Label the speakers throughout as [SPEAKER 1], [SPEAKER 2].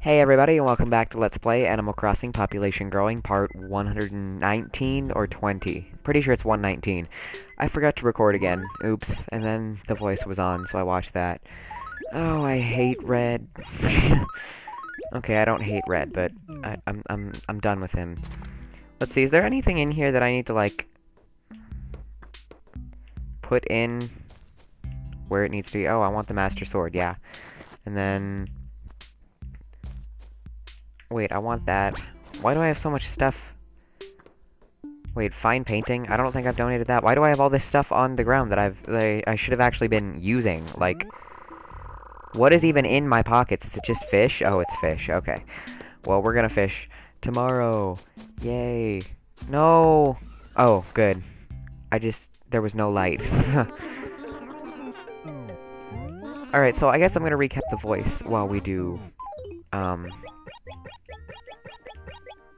[SPEAKER 1] Hey everybody, and welcome back to Let's Play Animal Crossing Population Growing, part 119 or 20. Pretty sure it's 119. I forgot to record again. Oops. And then the voice was on, so I watched that. Oh, I hate Red. Okay, I don't hate Red, but I'm done with him. Let's see, is there anything in here that I need to, like, put in where it needs to be? Oh, I want the Master Sword, yeah. And then... Wait, I want that. Why do I have so much stuff? Wait, fine painting? I don't think I've donated that. Why do I have all this stuff on the ground that I should have actually been using? Like, what is even in my pockets? Is it just fish? Oh, it's fish. Okay. Well, we're gonna fish tomorrow. Yay. No! Oh, good. There was no light. Alright, so I guess I'm gonna recap the voice while we do,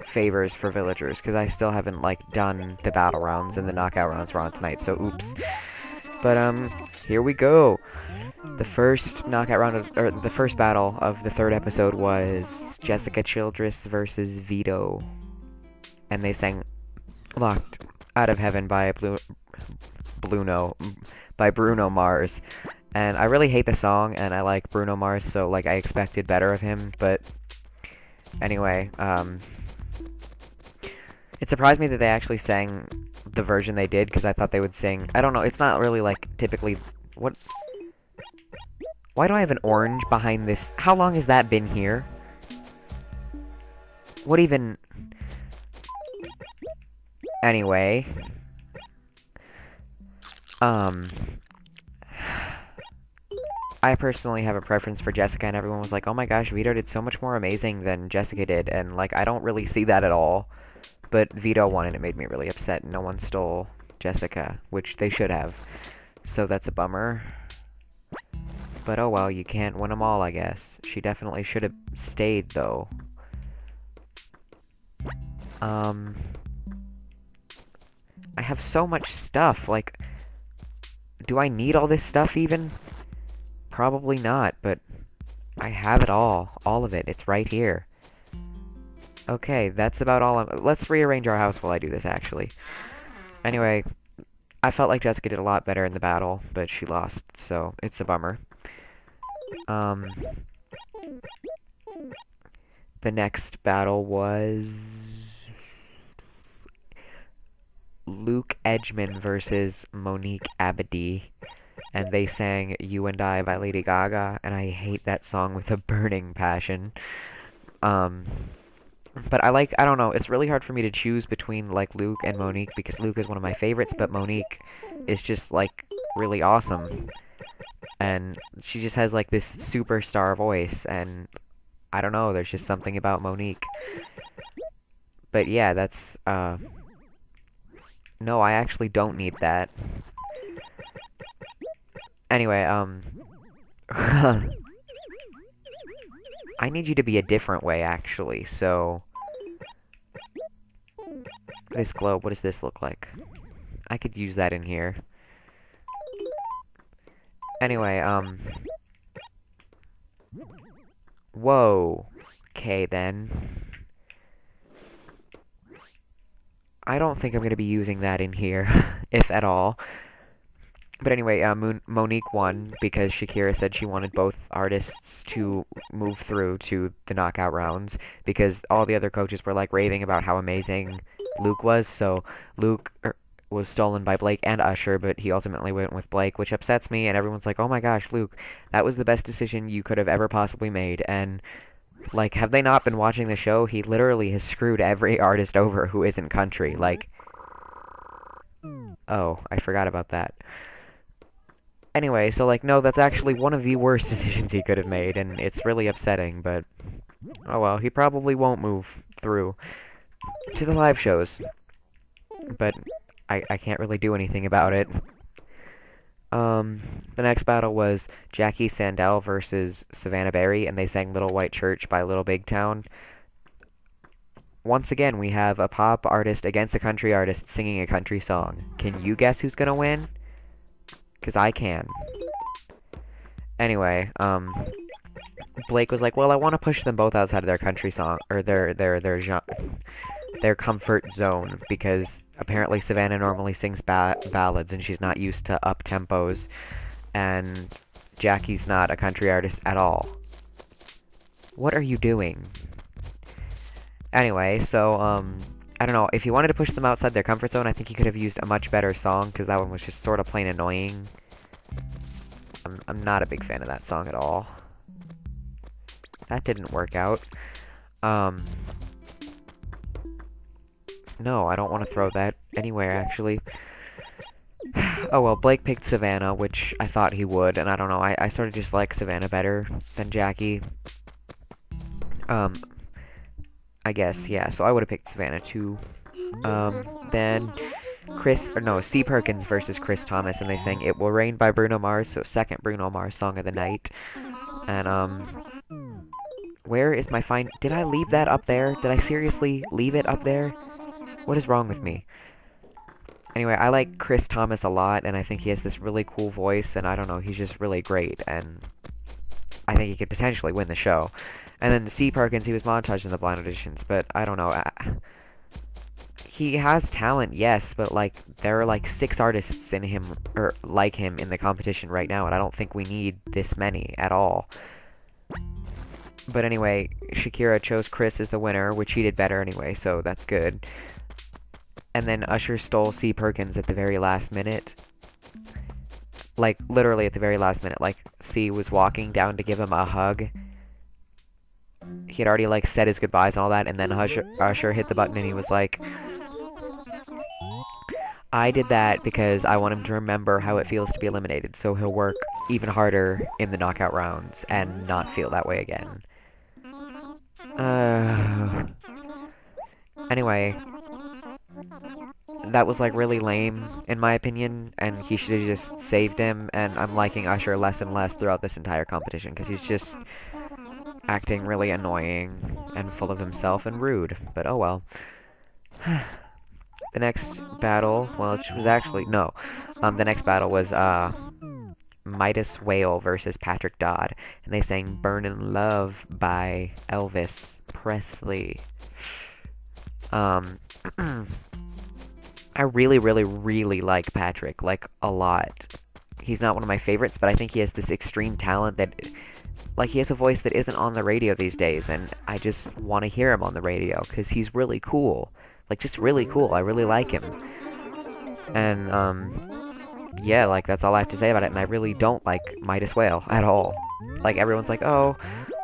[SPEAKER 1] favors for villagers, because I still haven't, like, done the battle rounds and the knockout rounds we're on tonight, so oops. But, here we go! The first knockout round or the first battle of the third episode was Jessica Childress versus Vito. And they sang Locked Out of Heaven by Bruno Mars. And I really hate the song, and I like Bruno Mars, so, like, I expected better of him, but anyway, it surprised me that they actually sang the version they did, because I thought they would sing... I don't know, it's not really, like, typically... What? Why do I have an orange behind this? How long has that been here? What even... Anyway... I personally have a preference for Jessica, and everyone was like, oh my gosh, Vito did so much more amazing than Jessica did, and, like, I don't really see that at all. But Vito won, and it made me really upset. No one stole Jessica, which they should have. So that's a bummer. But oh well, you can't win them all, I guess. She definitely should have stayed, though. I have so much stuff, like... Do I need all this stuff, even? Probably not, but... I have it all. All of it. It's right here. Okay, that's about all let's rearrange our house while I do this, actually. Anyway, I felt like Jessica did a lot better in the battle, but she lost, so it's a bummer. The next battle was... Luke Edgman versus Monique Abadie. And they sang You and I by Lady Gaga, and I hate that song with a burning passion. But I don't know, it's really hard for me to choose between, like, Luke and Monique, because Luke is one of my favorites, but Monique is just, like, really awesome. And she just has, like, this superstar voice, and I don't know, there's just something about Monique. But yeah, that's, no, I actually don't need that. Anyway, I need you to be a different way, actually, so... This globe, what does this look like? I could use that in here. Anyway, Whoa. Okay, then. I don't think I'm going to be using that in here, if at all. But anyway, Monique won because Shakira said she wanted both artists to move through to the knockout rounds because all the other coaches were, like, raving about how amazing Luke was, so Luke was stolen by Blake and Usher, but he ultimately went with Blake, which upsets me, and everyone's like, oh my gosh, Luke, that was the best decision you could have ever possibly made, and, like, have they not been watching the show? He literally has screwed every artist over who isn't country, like... Oh, I forgot about that. Anyway, so, like, no, that's actually one of the worst decisions he could have made, and it's really upsetting, but... Oh well, he probably won't move through to the live shows. But I can't really do anything about it. The next battle was Jackie Sandell versus Savannah Berry, and they sang Little White Church by Little Big Town. Once again, we have a pop artist against a country artist singing a country song. Can you guess who's gonna win? Because I can. Anyway, Blake was like, well, I want to push them both outside of their country song, or their comfort zone, because apparently Savannah normally sings ballads and she's not used to up tempos, and Jackie's not a country artist at all. What are you doing? Anyway, so, I don't know, if you wanted to push them outside their comfort zone, I think you could have used a much better song, because that one was just sort of plain annoying. I'm not a big fan of that song at all. That didn't work out. No, I don't want to throw that anywhere, actually. Oh well, Blake picked Savannah, which I thought he would, and I don't know, I sort of just like Savannah better than Jackie. I guess, yeah, so I would have picked Savannah too. Then C. Perkins versus Chris Thomas, and they sang It Will Rain by Bruno Mars, so second Bruno Mars song of the night. And, where is my fine... Did I leave that up there? Did I seriously leave it up there? What is wrong with me? Anyway, I like Chris Thomas a lot, and I think he has this really cool voice, and I don't know, he's just really great, and I think he could potentially win the show. And then C. Perkins, he was montaged in the blind auditions, but I don't know. He has talent, yes, but, like, there are, like, 6 artists in him, or like him, in the competition right now, and I don't think we need this many at all. But anyway, Shakira chose Chris as the winner, which he did better anyway, so that's good. And then Usher stole C. Perkins at the very last minute. Like, literally at the very last minute. Like, C was walking down to give him a hug. He had already, like, said his goodbyes and all that, and then Usher hit the button and he was like, I did that because I want him to remember how it feels to be eliminated, so he'll work even harder in the knockout rounds and not feel that way again. Anyway, that was, like, really lame, in my opinion, and he should have just saved him, and I'm liking Usher less and less throughout this entire competition, because he's just acting really annoying and full of himself and rude, but oh well. The next battle, well, it was actually, no, the next battle was, Midas Whale versus Patrick Dodd, and they sang Burnin' Love by Elvis Presley. I really, really, really like Patrick, like, a lot. He's not one of my favorites, but I think he has this extreme talent that, like, he has a voice that isn't on the radio these days, and I just want to hear him on the radio, because he's really cool. Like, just really cool. I really like him. And, yeah, like, that's all I have to say about it, and I really don't like Midas Whale at all. Like, everyone's like, oh,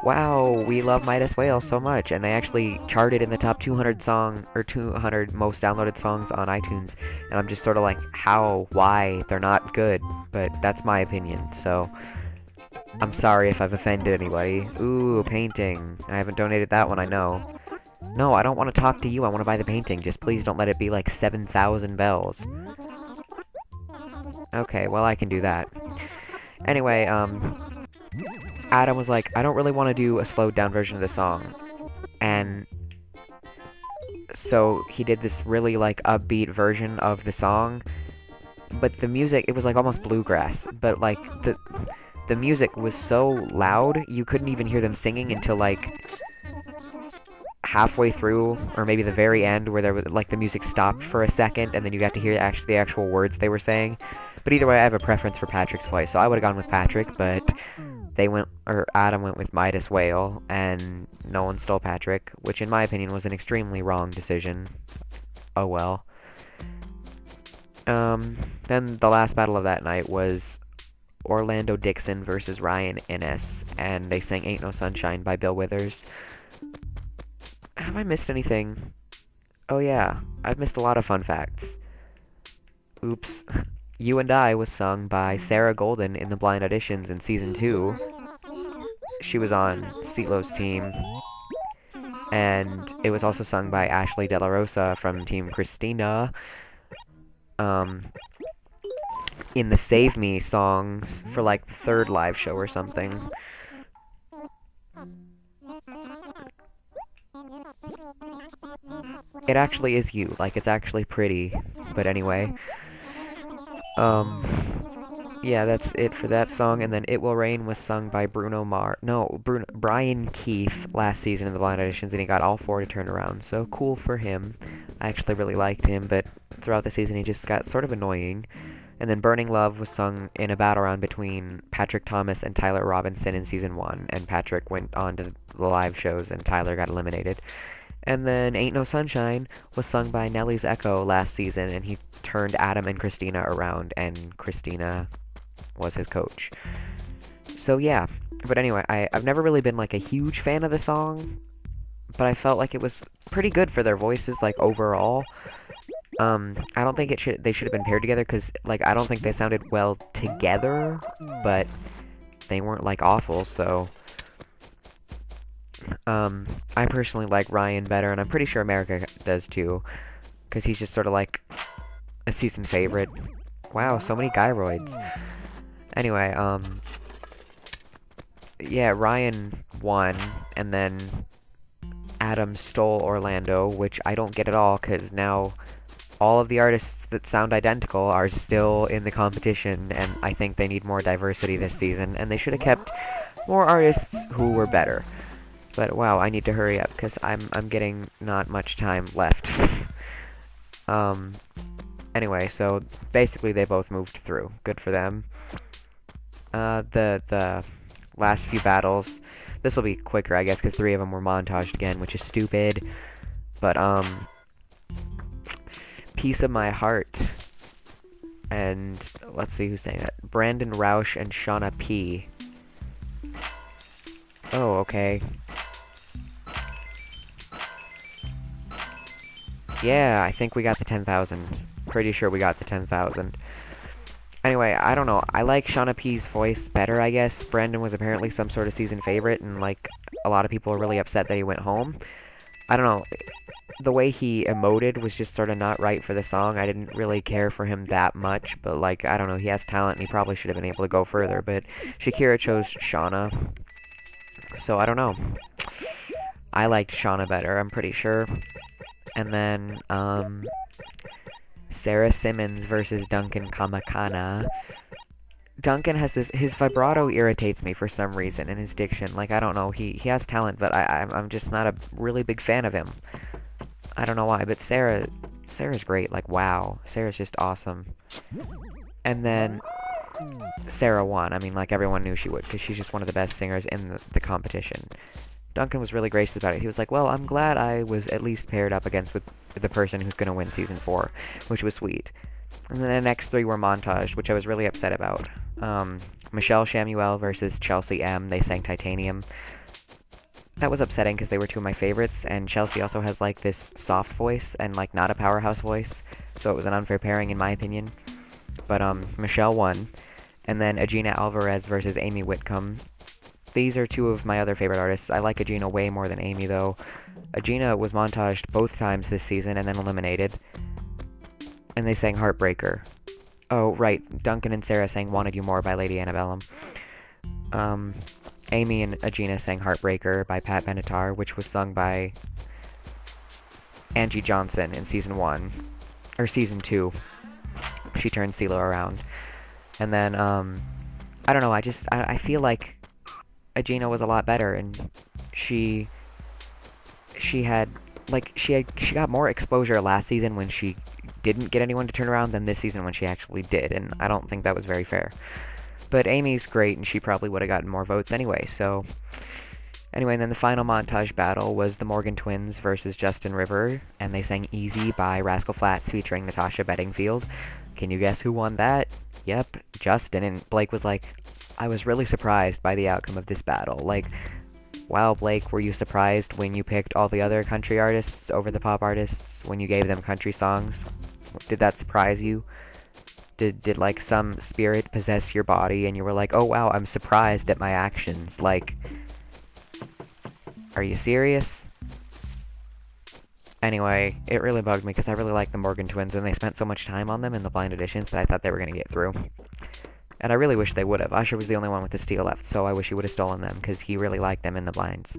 [SPEAKER 1] wow, we love Midas Whale so much, and they actually charted in the top 200 or 200 most downloaded songs on iTunes, and I'm just sort of like, how, why, they're not good, but that's my opinion, so I'm sorry if I've offended anybody. Ooh, painting. I haven't donated that one, I know. No, I don't want to talk to you, I want to buy the painting, just please don't let it be like 7,000 bells. Okay, well, I can do that. Anyway, Adam was like, I don't really want to do a slowed down version of the song. And so he did this really, like, upbeat version of the song. But the music, it was like almost bluegrass. But, like, the music was so loud, you couldn't even hear them singing until, like, halfway through, or maybe the very end, where there was, like, the music stopped for a second, and then you got to hear the actual words they were saying. But either way, I have a preference for Patrick's voice, so I would have gone with Patrick, but Adam went with Midas Whale, and no one stole Patrick, which in my opinion was an extremely wrong decision. Oh well. Then the last battle of that night was Orlando Dixon versus Ryan Innes, and they sang Ain't No Sunshine by Bill Withers. Have I missed anything? Oh yeah, I've missed a lot of fun facts. Oops. You and I was sung by Sarah Golden in the blind auditions in season 2. She was on CeeLo's team. And it was also sung by Ashley De La Rosa from Team Christina. In the Save Me songs for like the 3rd live show or something. It actually is you. Like, it's actually pretty. But anyway. yeah, that's it for that song. And then It Will Rain was sung by Brian Keith last season in the blind auditions, and he got all four to turn around. So cool for him. I actually really liked him, but throughout the season he just got sort of annoying. And then Burning Love was sung in a battle round between Patrick Thomas and Tyler Robinson in season 1, and Patrick went on to the live shows and Tyler got eliminated. And then Ain't No Sunshine was sung by Nelly's Echo last season, and he turned Adam and Christina around, and Christina was his coach. So yeah, but anyway, I've never really been like a huge fan of the song, but I felt like it was pretty good for their voices, like overall. I don't think they should have been paired together because like I don't think they sounded well together, but they weren't like awful. So I personally like Ryan better, and I'm pretty sure America does too, because he's just sort of like a season favorite. Wow, so many gyroids. Anyway, yeah, Ryan won, and then Adam stole Orlando, which I don't get at all, because now all of the artists that sound identical are still in the competition, and I think they need more diversity this season, and they should have kept more artists who were better. But wow, I need to hurry up, because I'm getting not much time left. Anyway, so basically they both moved through. Good for them. The last few battles, this will be quicker, I guess, because 3 of them were montaged again, which is stupid. But Piece of My Heart, and let's see who's saying that. Brandon Roush and Shauna P. Oh, okay. Yeah, I think we got the 10,000. Pretty sure we got the 10,000. Anyway, I don't know. I like Shauna P's voice better, I guess. Brandon was apparently some sort of season favorite, and like a lot of people are really upset that he went home. I don't know. The way he emoted was just sort of not right for the song. I didn't really care for him that much, but like, I don't know, he has talent and he probably should have been able to go further, but Shakira chose Shauna. So I don't know. I liked Shauna better, I'm pretty sure. And then, Sarah Simmons versus Duncan Kamakana. Duncan has this, his vibrato irritates me for some reason, and his diction. Like, I don't know, he has talent, but I'm just not a really big fan of him. I don't know why, but Sarah's great. Like, wow. Sarah's just awesome. And then Sarah won. I mean, like, everyone knew she would, because she's just one of the best singers in the competition. Duncan was really gracious about it. He was like, well, I'm glad I was at least paired up against with the person who's going to win season 4, which was sweet. And then the next 3 were montaged, which I was really upset about. Michelle Shamuel versus Chelsea M. They sang Titanium. That was upsetting because they were 2 of my favorites, and Chelsea also has like this soft voice and like not a powerhouse voice, so it was an unfair pairing in my opinion. But Michelle won. And then Agina Alvarez versus Amy Whitcomb. These are 2 of my other favorite artists. I like Agina way more than Amy though. Agina was montaged both times this season and then eliminated. And they sang Heartbreaker. Oh, right. Duncan and Sarah sang Wanted You More by Lady Antebellum. Amy and Agina sang Heartbreaker by Pat Benatar, which was sung by Angie Johnson in season 1. Or season 2. She turned CeeLo around. And then, I don't know, I feel like Agina was a lot better, and she got more exposure last season when she didn't get anyone to turn around than this season when she actually did, and I don't think that was very fair. But Amy's great, and she probably would have gotten more votes anyway, so... Anyway, and then the final montage battle was the Morgan Twins versus Justin River, and they sang Easy by Rascal Flatts featuring Natasha Bedingfield. Can you guess who won that? Yep, Justin, and Blake was like, I was really surprised by the outcome of this battle. Like, wow, Blake, were you surprised when you picked all the other country artists over the pop artists, when you gave them country songs? Did that surprise you? Did like some spirit possess your body and you were like, oh wow, I'm surprised at my actions? Like, are you serious? Anyway, it really bugged me because I really like the Morgan Twins and they spent so much time on them in the blind auditions that I thought they were going to get through. And I really wish they would have. Usher was the only one with the steal left, so I wish he would have stolen them because he really liked them in the blinds.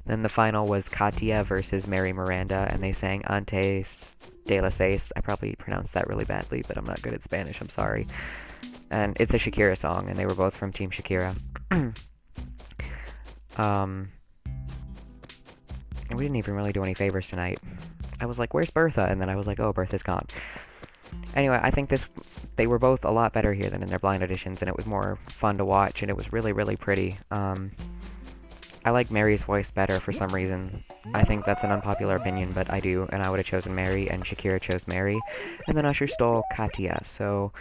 [SPEAKER 1] Then the final was Katia versus Mary Miranda, and they sang Antes de las Seis. I probably pronounced that really badly, but I'm not good at Spanish, I'm sorry. And it's a Shakira song, and they were both from Team Shakira. um, we didn't even really do any favors tonight. I was like, where's Bertha? And then I was like, oh, Bertha's gone. Anyway, I think they were both a lot better here than in their blind auditions, and it was more fun to watch, and it was really, really pretty. I like Mary's voice better for some reason. I think that's an unpopular opinion, but I do, and I would have chosen Mary, and Shakira chose Mary, and then Usher stole Katia, so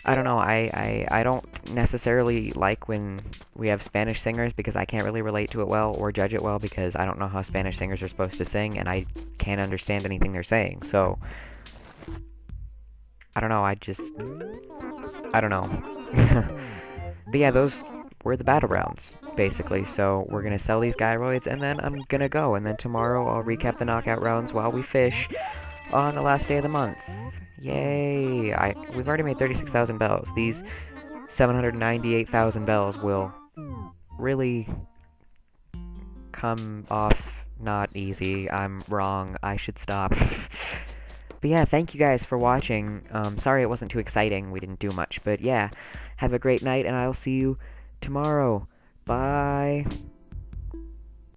[SPEAKER 1] I don't know, I don't necessarily like when we have Spanish singers because I can't really relate to it well or judge it well because I don't know how Spanish singers are supposed to sing, and I can't understand anything they're saying, so I don't know, I don't know. But yeah, those were the battle rounds, basically. So we're gonna sell these gyroids, and then I'm gonna go. And then tomorrow I'll recap the knockout rounds while we fish on the last day of the month. Yay! We've already made 36,000 bells. These 798,000 bells will really come off not easy. I'm wrong. I should stop. But yeah, thank you guys for watching. Sorry it wasn't too exciting. We didn't do much. But yeah, have a great night, and I'll see you tomorrow. Bye.